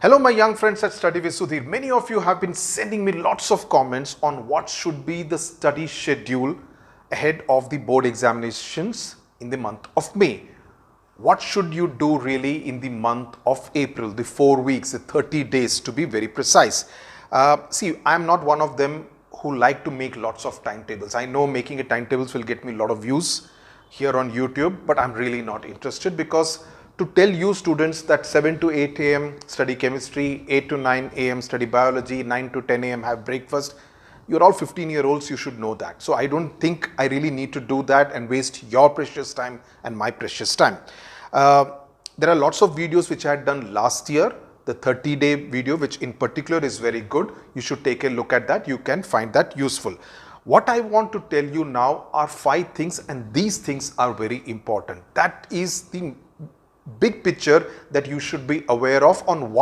Hello my young friends at Study with Sudhir. Many of you have been sending me lots of comments on what should be the study schedule ahead of the board examinations in the month of May. What should you do really in the month of April, the 4 weeks, the 30 days to be very precise. See, I am not one of them who like to make lots of timetables. I know making a timetables will get me a lot of views here on YouTube, but I'm really not interested because to tell you students that 7 to 8 a.m. study chemistry, 8 to 9 a.m. study biology, 9 to 10 a.m. have breakfast, you're all 15-year-olds, you should know that. So I don't think I really need to do that and waste your precious time and my precious time. There are lots of videos which I had done last year. The 30-day video, which in particular is very good. You should take a look at that. You can find that useful. What I want to tell you now are 5 things, and these things are very important. That is the big picture that you should be aware of on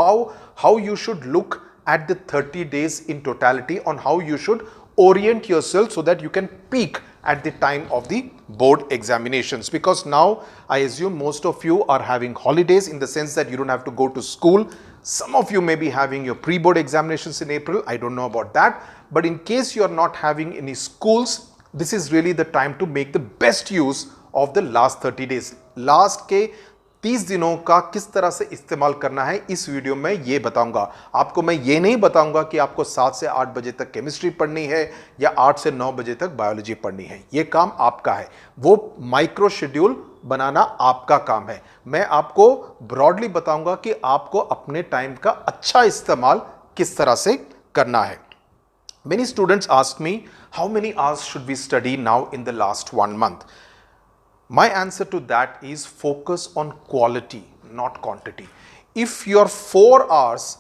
how you should look at the 30 days in totality, on how you should orient yourself so that you can peak at the time of the board examinations. Because now I assume most of you are having holidays in the sense that you don't have to go to school. Some of you may be having your pre-board examinations in April. I don't know about that. But in case you are not having any schools, this is really the time to make the best use of the last 30 days. Last के 30 दिनों का किस तरह से इस्तेमाल करना है इस वीडियो में ये बताऊंगा। आपको मैं ये नहीं बताऊंगा कि आपको 7 से 8 बजे तक केमिस्ट्री पढ़नी है या 8 से 9 बजे तक बायोलॉजी पढ़नी है। ये काम आपका है, वो माइक्रो शेड्यूल बनाना आपका काम है। मैं आपको ब्रॉडली बताऊंगा कि आपको अपने टाइम का अच्छा इस्तेमाल किस तरह से करना है। Many students ask me, how many hours should we study now in the last 1 month? My answer to that is focus on quality, not quantity. If your 4 hours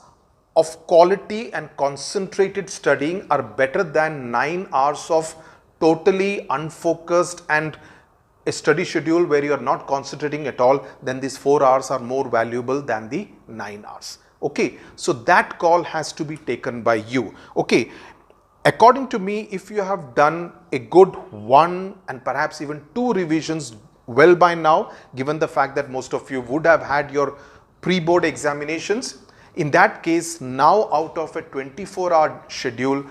of quality and concentrated studying are better than 9 hours of totally unfocused and a study schedule where you are not concentrating at all, then these 4 hours are more valuable than the 9 hours. Okay, so that call has to be taken by you. Okay, according to me, if you have done a good 1 and perhaps even 2 revisions well by now, given the fact that most of you would have had your pre-board examinations, in that case, now out of a 24-hour schedule,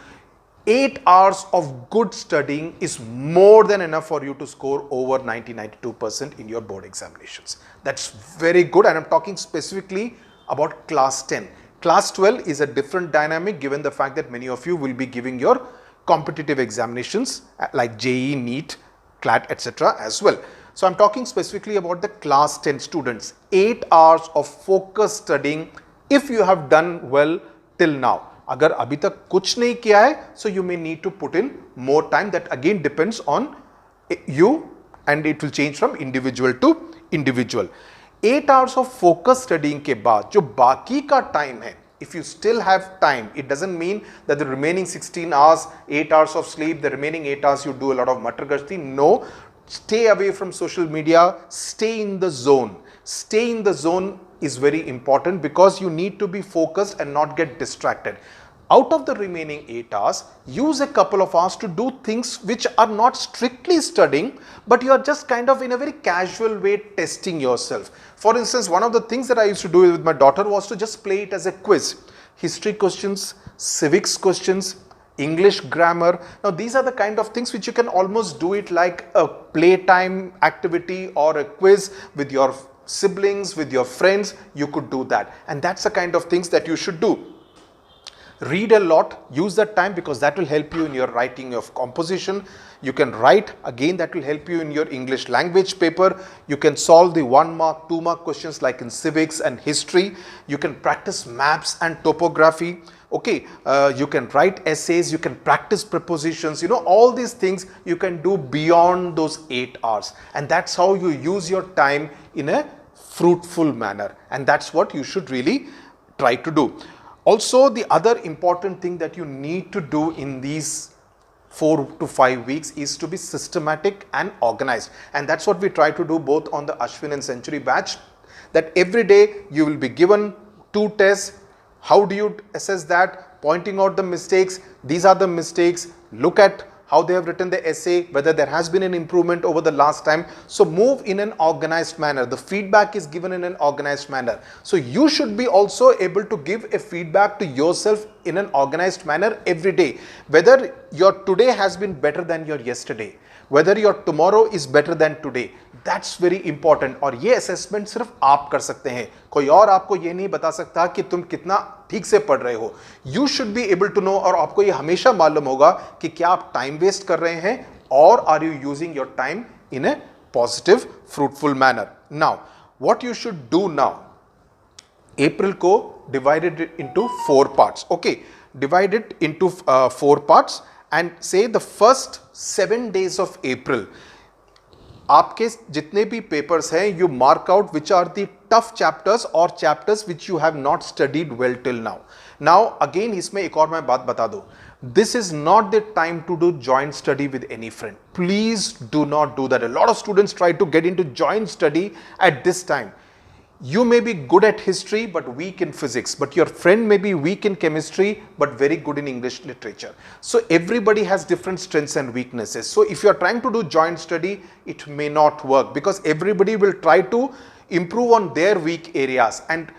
8 hours of good studying is more than enough for you to score over 90-92% in your board examinations. That's very good, and I'm talking specifically about class 10. Class 12 is a different dynamic given the fact that many of you will be giving your competitive examinations like JEE, NEET, CLAT, etc. as well. So I'm talking specifically about the class 10 students. 8 hours of focused studying if you have done well till now. अगर अभी तक कुछ नहीं किया है, so you may need to put in more time. That again depends on you and it will change from individual to individual. 8 hours of focused studying के बाद जो बाकी का time है, if you still have time, it doesn't mean that the remaining 16 hours, 8 hours of sleep, the remaining 8 hours you do a lot of matar gashti. No, stay away from social media, stay in the zone. Stay in the zone is very important because you need to be focused and not get distracted. Out of the remaining 8 hours, use a couple of hours to do things which are not strictly studying, but you are just kind of in a very casual way testing yourself. For instance, one of the things that I used to do with my daughter was to just play it as a quiz. History questions, civics questions, English grammar. Now these are the kind of things which you can almost do it like a playtime activity or a quiz with your siblings, with your friends. You could do that, and that's the kind of things that you should do. Read a lot, use that time because that will help you in your writing of composition. You can write, again that will help you in your English language paper. You can solve the 1 mark, 2 mark questions like in civics and history. You can practice maps and topography. Okay, you can write essays, you can practice prepositions, all these things you can do beyond those 8 hours. And that's how you use your time in a fruitful manner. And that's what you should really try to do. Also, the other important thing that you need to do in these 4 to 5 weeks is to be systematic and organized. And that's what we try to do both on the Ashwin and Century batch, that every day you will be given 2 tests. How do you assess that? Pointing out the mistakes. These are the mistakes. Look at how they have written the essay, whether there has been an improvement over the last time. So move in an organized manner. The feedback is given in an organized manner. So you should be also able to give a feedback to yourself in an organized manner every day. Whether your today has been better than your yesterday, whether your tomorrow is better than today, that's very important. और ये assessment सिर्फ आप कर सकते हैं, कोई और आपको ये नहीं बता सकता कि तुम कितना ठीक से पढ़ रहे हो. You should be able to know, और आपको ये हमेशा मालूम होगा कि क्या आप time waste कर रहे हैं और are you using your time in a positive, fruitful manner. Now, what you should do now, April को divided it into 4 parts. Okay, divide it into 4 parts and say the first 7 days of April. आपके जितने भी papers हैं, you mark out which are the tough chapters or chapters which you have not studied well till now. Now again इसमें एक और मैं बात बता दूं. This is not the time to do joint study with any friend. Please do not do that. A lot of students try to get into joint study at this time. You may be good at history but weak in physics, but your friend may be weak in chemistry but very good in English literature. So everybody has different strengths and weaknesses. So if you are trying to do joint study, it may not work because everybody will try to improve on their weak areas and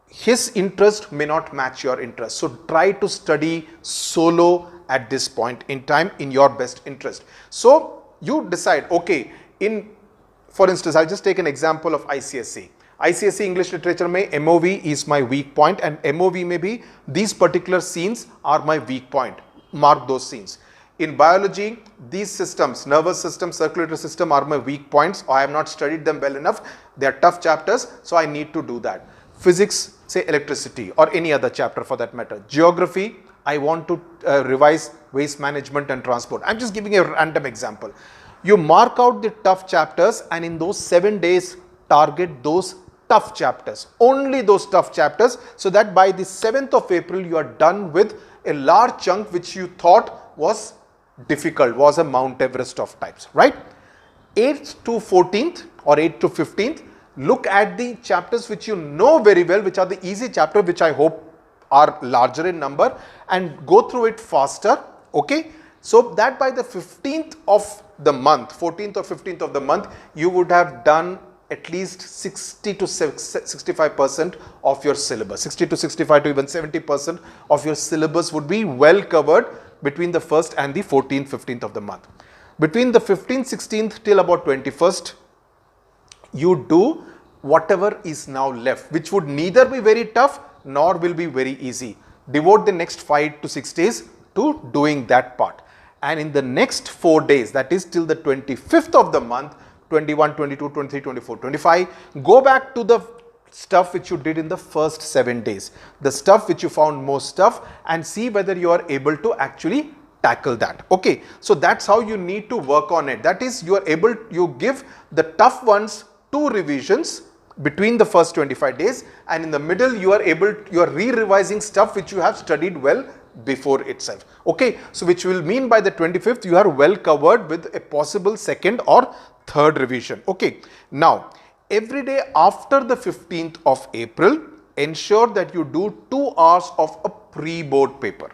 his interest may not match your interest. So try to study solo at this point in time in your best interest. So you decide, okay, for instance, I'll just take an example of ICSE. ICSE English literature mein MOV is my weak point and MOV may be these particular scenes are my weak point. Mark those scenes. In biology, these systems, nervous system, circulatory system are my weak points. I have not studied them well enough. They are tough chapters, so I need to do that. Physics, say electricity or any other chapter for that matter. Geography, I want to revise waste management and transport. I'm just giving a random example. You mark out the tough chapters and in those 7 days, target those tough chapters, only those tough chapters, so that by the 7th of April you are done with a large chunk which you thought was difficult, was a Mount Everest of types, right? 8th to 14th or 8th to 15th, look at the chapters which you know very well, which are the easy chapter, which I hope are larger in number, and go through it faster, okay? So that by the 15th of the month, 14th or 15th of the month, you would have done at least 60 to 65% of your syllabus. 60 to 65 to even 70% of your syllabus would be well covered between the 1st and the 14th, 15th of the month. Between the 15th, 16th till about 21st, you do whatever is now left, which would neither be very tough nor will be very easy. Devote the next 5 to 6 days to doing that part. And in the next 4 days, that is till the 25th of the month, 21, 22, 23, 24, 25, go back to the stuff which you did in the first 7 days, the stuff which you found most tough, and see whether you are able to actually tackle that. Okay, so that's how you need to work on it. That is, you give the tough ones 2 revisions between the first 25 days, and in the middle you are re-revising stuff which you have studied well before itself. Okay, so which will mean by the 25th you are well covered with a possible second or third revision. Okay, now every day after the 15th of April, ensure that you do 2 hours of a pre-board paper.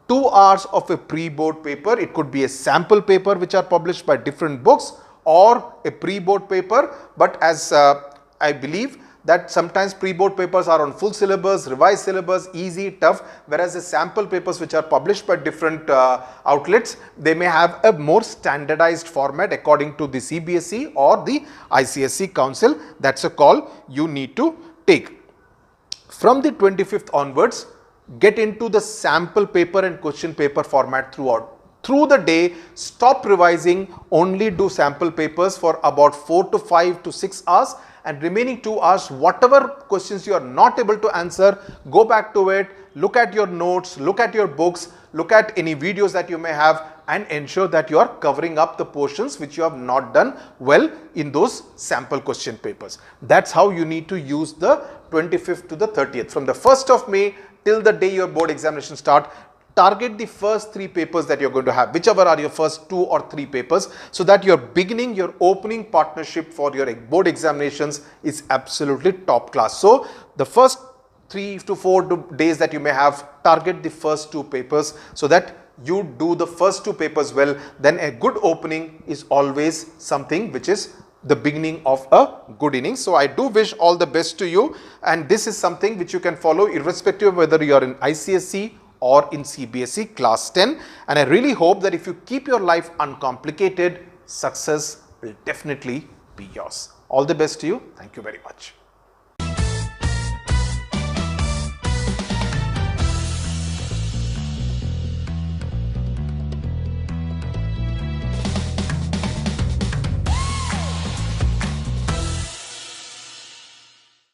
2 hours of a pre-board paper. It could be a sample paper which are published by different books or a pre-board paper, but as I believe that sometimes pre-board papers are on full syllabus, revised syllabus, easy, tough, whereas the sample papers which are published by different outlets, they may have a more standardized format according to the CBSE or the ICSE Council. That's a call you need to take. From the 25th onwards, get into the sample paper and question paper format throughout. Through the day, stop revising, only do sample papers for about 4 to 5 to 6 hours, and remaining 2 hours, whatever questions you are not able to answer, go back to it, look at your notes, look at your books, look at any videos that you may have, and ensure that you are covering up the portions which you have not done well in those sample question papers. That's how you need to use the 25th to the 30th. From the 1st of May till the day your board examination start, target the first 3 papers that you're going to have, whichever are your first 2 or 3 papers, so that your opening partnership for your board examinations is absolutely top class. So the first 3 to 4 days that you may have, target the first 2 papers so that you do the first two papers well, then a good opening is always something which is the beginning of a good innings. So I do wish all the best to you, and this is something which you can follow irrespective of whether you are in ICSE or in CBSE class 10. And I really hope that if you keep your life uncomplicated, success will definitely be yours. All the best to you. Thank you very much.